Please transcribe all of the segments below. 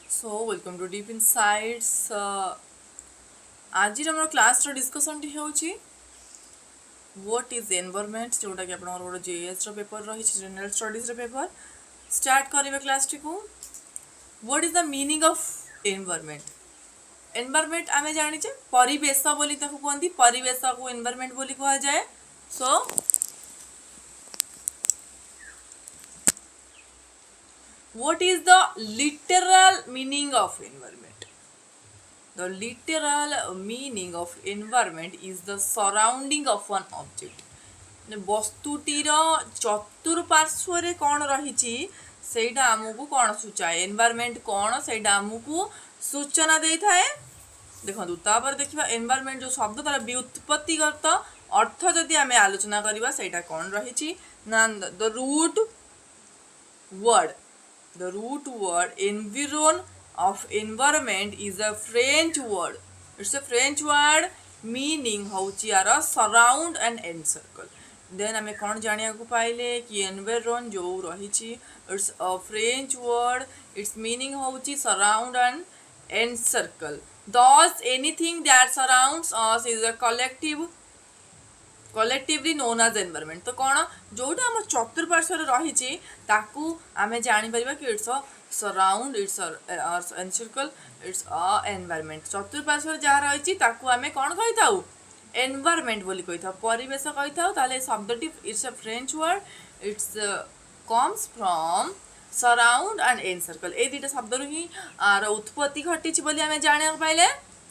So welcome to Deep Insights. आज आम class discussion होची व्हाट इज एनवायरनमेंट जोटा कि आपन गोटे जेएस पेपर रही जनरल स्टडीज पेपर स्टार्ट करिवे क्लास टी को what is the meaning of environment environment आमे जानिचे परिवेश बोली ताको कहंती परिवेश को एनवायरनमेंट बोली कहा जाए सो what is the literal meaning of environment? The literal meaning of environment is the surrounding of an object. वस्तुटीर चतुर्पार्श्व कौन रही सेटा आमको कौन सूचाए एनवायरनमेंट कौन सेटा आमको सूचना दे थाए देखो तापर देखिबा एनवायरनमेंट जो शब्द तार व्युत्पत्तिगत अर्थ जदि आमे आलोचना करिबा सेटा कौन रही ना the root word The root word environ of environment is a French word. It's a French word meaning हौची यार surround and encircle. Then हमें कौन जानिया को पाइले कि environ जो रही it's a French word. Its meaning हौची surround and encircle. Thus anything that surrounds us is a collectively known as environment. तो कौन जोटा आम चतुर्पार्श्व रही आमे जानी परिबा कि it's a surround it's a encircle it's a environment चतुर्पार्श्व जहाँ रही आमे कौन कही थाउ एनवायरनमेंट बोली कही थाउ परिवेश कही थाउ ताले शब्दटी it's a French word it's comes from surround and encircle ए दुटा शब्द ही उत्पत्ति घटी बोली आमे जानिया पाइले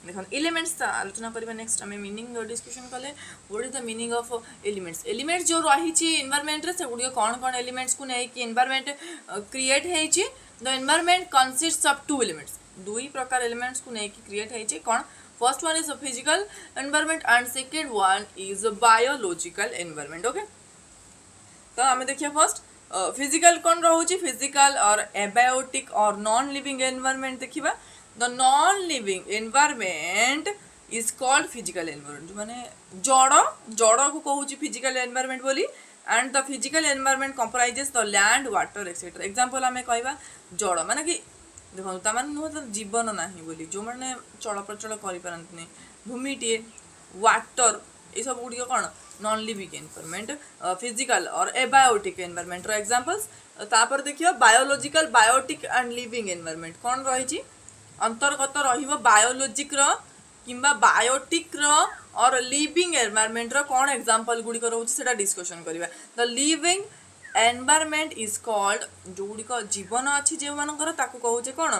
देखो एलिमेंट्स आलोचना करबा नेक्स्ट हमें मीनिंग डिस्कशन कले what is the meaning of elements elements जो रही एनवायरनमेंट रे से गुडी कौन कौन एलिमेंट्स को नै कि एनवायरनमेंट क्रिएट हेची the environment consists of two elements दुई प्रकार एलिमेंट्स को नै कि क्रिएट हेची कौन first one is physical environment and second one is biological environment okay तो हमें देखिए फर्स्ट फिजिकल कौन रहउची फिजिकल और एबायोटिक और नॉन लिविंग एनवायरनमेंट देखिबा the non-living environment is called physical environment माने जड़ को कहूँ physical environment बोली and the physical environment comprises the land water etc example हमें कहवा जड़ माने कि देखो तमान नुह तो जीवन नहीं बोली जो माने चल प्रचल करि पारंतनी भूमिटे वाटर ये सब गुडी कौन नॉन लिविंग एनवायरनमेंट फिजिकल और एबायोटिक एनवायरनमेंट रो एग्जांपल्स तापर देखियो biological biotic and living environment कौन रही अंतर्गत रहिबो बायोलॉजिक रो किंबा बायोटिक रो और लिविंग एनवायरनमेंट रो कौन एग्जांपल गुडी को रहउछि सेटा डिस्कशन करिबा the living environment is called जो गुडी को जीवन अछि जे मानकर ताको कहउचे कोन